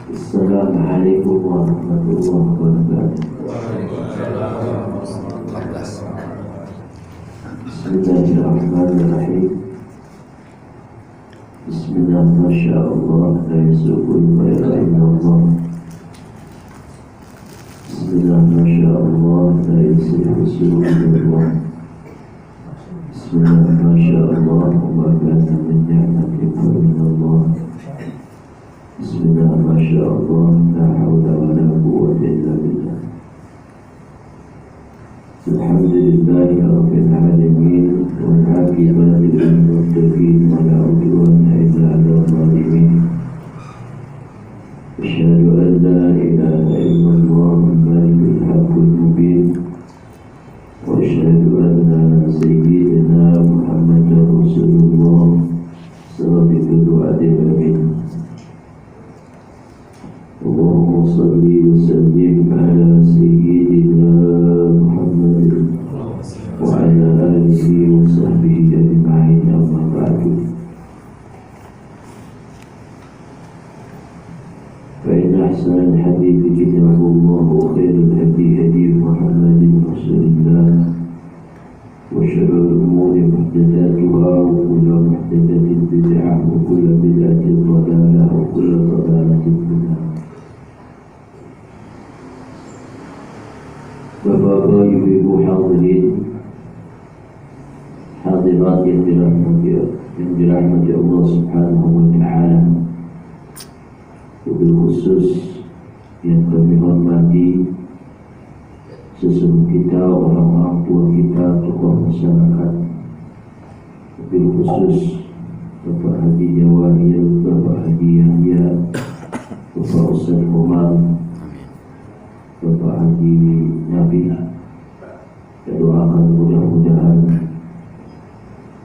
Assalamualaikum warahmatullahi wabarakatuh. Bismillahirrahmanirrahim. Bismillah, masyaallah, la yasukul khaira illallah. Bismillah, masyaallah, la yasifu su'u illallah. Bismillah, masyaallah, wa kana min ni'matin fa minallah. Bismillah, masyaallah, la hawla wa la quwwata illa billah. Alhamdulillahi rabbil alamin, wal 'aqibatu lil muttaqin wa la 'udwana illa 'alal zalimin. Asyhadu an la ilaha illallah al-malikul haqqul mubin, wa asyhadu anna sayyidina Muhammadar Rasulullah sallallahu alaihi wa sallam. Allahumma salli wa sallim ala sayyidina Muhammad wa ala alihi wa sahbihi ajma'in, amma ba'du. Fa inna ahsanal hadithi kitabullah wa khairul hadi hadi Muhammadin Rasulillah, wa syarrul umuri muhdatsatuha wa kullu muhdatsatin bid'ah wa kullu bid'atin dhalalah wa kullu dhalalatin finnar. Bapak-bapak, ibu-ibu hadirin hadirat yang dirahmati Allah Subhanahu wa taala, wabil khusus yang kami hormati sesepuh kita, orang-orang tua kita, tokoh masyarakat, wabil khusus Bapak Haji Jawahir, Bapak Haji Yahya, Bapak Ustaz Umar, Bapak Haji Nabi. Kita doakan mudah-mudahan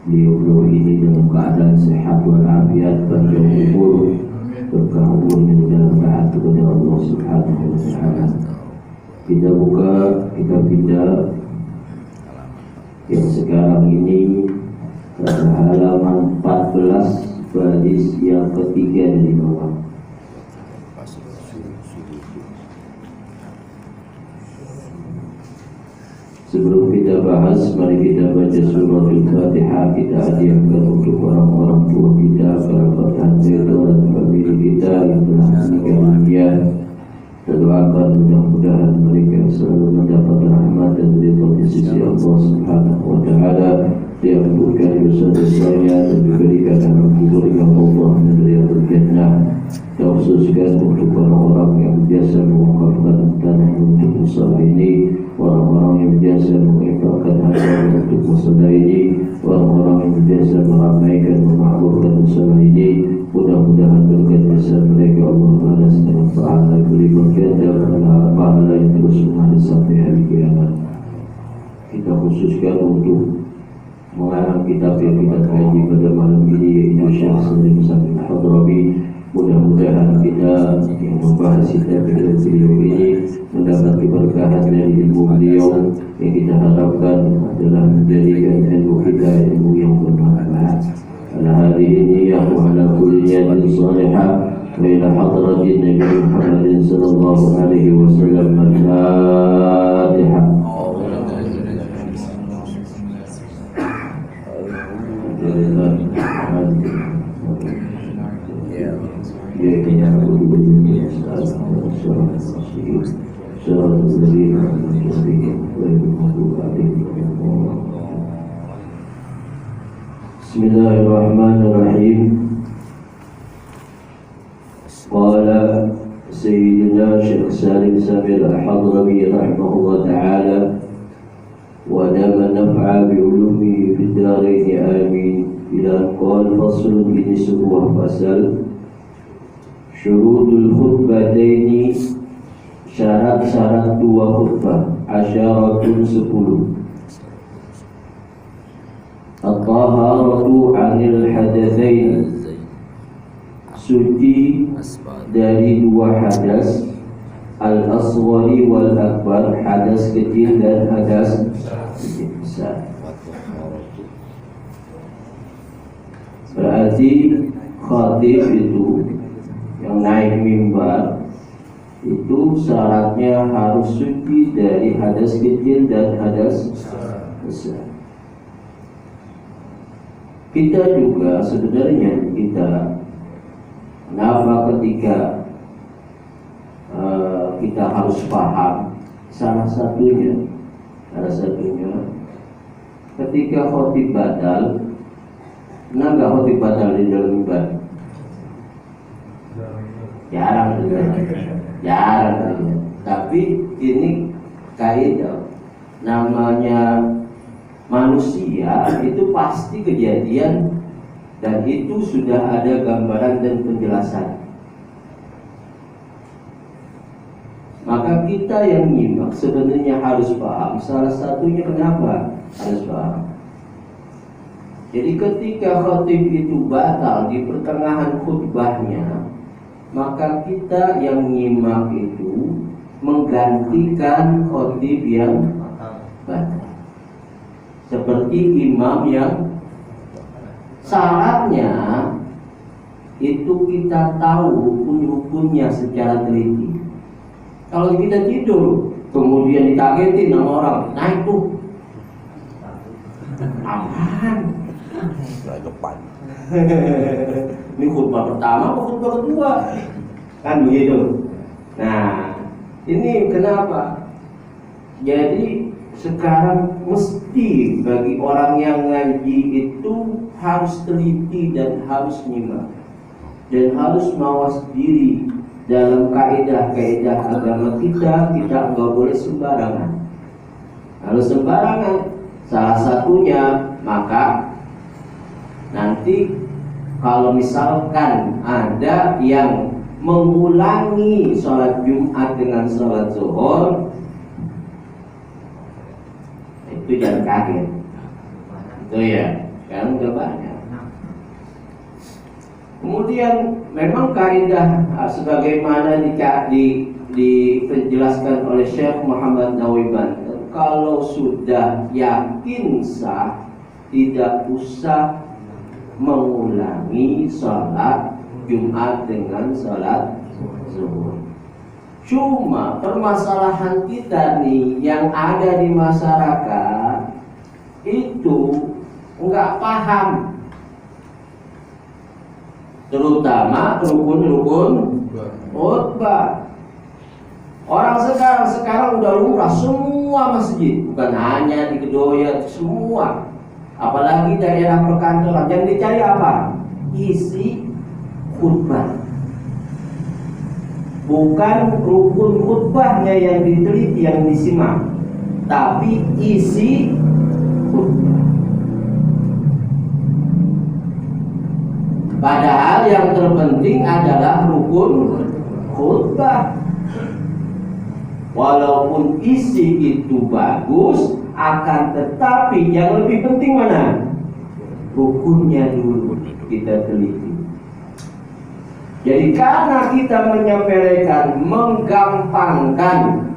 beliau ini dalam keadaan sehat walafiat, panjang umur, berkah umurnya dalam taat kepada Allah Subhanahu wa taala. Kita buka kitab kita yang sekarang ini pada halaman 14, baris yang ketiga dari bawah. Sebelum kita bahas, mari kita baca surah Al-Fatihah. Kita hadiahkan untuk orang-orang tua kita, kerabat kita dan famili kita yang telah meninggal dunia. Kita doakan mudah-mudahan mereka selalu mendapat rahmat dan ridha di sisi Allah Subhanahu wa taala, diampunkan dosa-dosanya dan diberikan alam kubur yang Allah menerima jannah. Kita khususkan untuk orang-orang yang biasa mewakafkan tanah untuk usaha ini, orang-orang yang biasa menginfakkan harta untuk usaha ini, orang-orang yang biasa meramaikan memakmurkan usaha ini. Mudah-mudahan berkat jasa mereka Allah balas dengan pahala berlipat ganda, pahala yang terus mengalir sampai hari kiamat. Kita khususkan untuk mengarang kitab yang kita kaji pada malam ini, yaitu Syekh Salim Samin Hadrami. Mudah-mudahan kita yang membahas kitab beliau ini mendapat keberkahan dari ilmu beliau, yang kita harapkan adalah menjadikan ilmu kita ilmu yang bermanfaat. Ala hadhihi niyyah wa ala kulli niyatin salihah wa ila hadratin Nabi Muhammadin sallallahu alaihi wasallam. Al-Fatihah. Bismillahirrahmanirrahim. Qala Sayyidina Syekh Salim Samin Al-Hadrami rahimahullah ta'ala, wa dama naf'a bi'ulumi fid daraini amin. Ila qala faslun, ini sebuah pasal. Syurutul khutbataini, syarat-syarat dua khutbah. Asyaratun 10. At-taharatu 'anil hadatsain, suci dari dua hadas. Al-asghari wal akbar, hadas kecil dan hadas besar. Berarti khatib itu yang naik mimbar itu syaratnya harus suci dari hadas kecil dan hadas besar. Kita juga sebenarnya kenapa ketika kita harus paham salah satunya ketika khotib batal. Pernah nggak khotib batal di dalam mimbar? Jarang. Tapi ini kaidah, namanya manusia itu pasti kejadian, dan itu sudah ada gambaran dan penjelasan. Maka kita yang nyimak sebenarnya harus paham. Salah satunya kenapa harus paham. Jadi ketika khotib itu batal di pertengahan khutbahnya, maka kita yang nyimak itu menggantikan khotib yang batal, seperti imam yang syaratnya itu kita tahu rukun-rukunnya secara teliti. Kalau kita tidur kemudian dikagetin sama orang, nah itu aman. Ini khutbah pertama atau khutbah kedua? Kan begitu. Nah, ini kenapa? Jadi sekarang mesti bagi orang yang ngaji itu harus teliti dan harus nyimak dan harus mawas diri dalam kaidah-kaidah agama kita nggak boleh sembarangan. Kalau sembarangan, salah satunya maka nanti kalau misalkan ada yang mengulangi sholat Jumat dengan sholat zuhur, itu jangan kaget. Itu ya, kan udah banyak. Kemudian memang kaidah sebagaimana dijelaskan oleh Syekh Muhammad Nawawi Banten, kalau sudah yakin sah, tidak usah mengulangi sholat Jumat dengan sholat zuhur. Cuma permasalahan kita nih yang ada di masyarakat itu enggak paham, terutama rukun-rukun khutbah. Orang sekarang udah lumrah semua masjid, bukan hanya di Kedoya, semua. Apalagi daerah perkantoran, yang dicari apa? Isi khutbah. Bukan rukun khutbahnya yang diteliti, yang disimak, tapi isi khutbah. Padahal yang terpenting adalah rukun khutbah. Walaupun isi itu bagus, akan tetapi yang lebih penting mana? Rukunnya dulu kita teliti. Jadi karena kita menyepelekan, menggampangkan,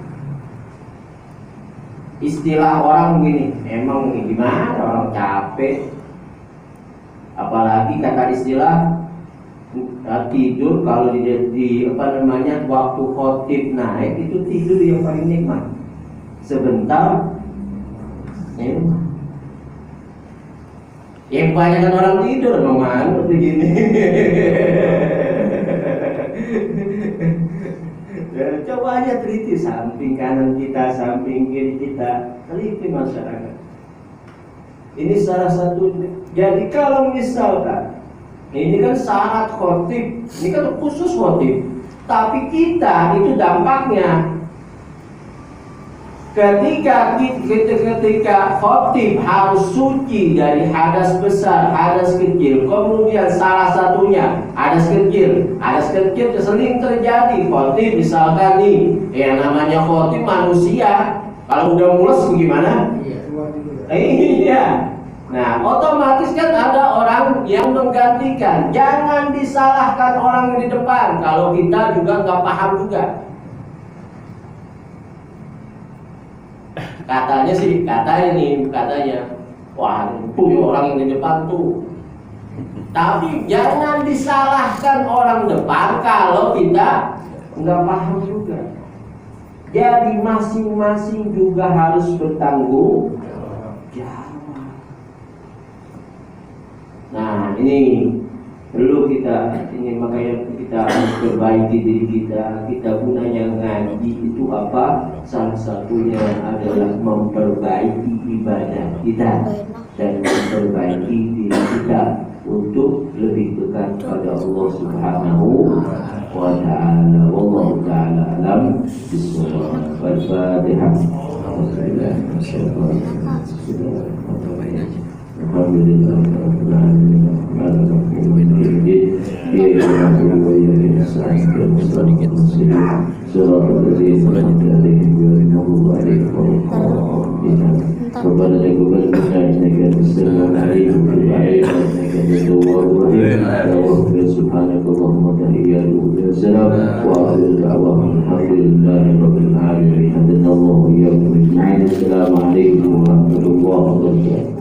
istilah orang gini, emang gimana orang capek, apalagi kata istilah tidur kalau di waktu khotib naik itu tidur yang paling nikmat. Sebentar yang banyak kan orang tidur memang begini. Coba aja teliti samping kanan kita, samping kiri kita, teliti masyarakat. Ini salah satu. Jadi kalau misalkan ini kan syarat khotib, ini kan khusus khotib, tapi kita itu dampaknya ketika khotib harus suci dari hadas besar, hadas kecil. Kemudian salah satunya hadas kecil sering terjadi. Khotib misalkan nih, yang namanya khotib manusia, kalau udah mules gimana? Iya. Nah, otomatis kan ada orang yang menggantikan. Jangan disalahkan orang yang di depan kalau kita juga nggak paham juga. Katanya, wah itu orang yang di depan tuh. Tapi jangan disalahkan orang depan kalau kita nggak paham juga. Jadi masing-masing juga harus bertanggung jawab. Nah ini perlu kita, ini makanya kita harus perbaiki diri kita. Kita gunanya ngaji itu apa? Salah satunya adalah memperbaiki ibadah kita dan memperbaiki diri kita untuk lebih dekat pada Allah Subhanahu wa Ta'ala. Wallahu ta'ala alam. Bismillah. Al-Fatihah. Alhamdulillah rabbil alamin. ربنا تقبل منا انك انت السميع العليم وتب علينا انك انت التواب الرحيم واغفر سبحانك اللهم وتحياته السلام واخر دعواهم الحمد لله رب العالمين حمدنا الله واياكم اجمعين. السلام عليكم ورحمه الله وبركاته.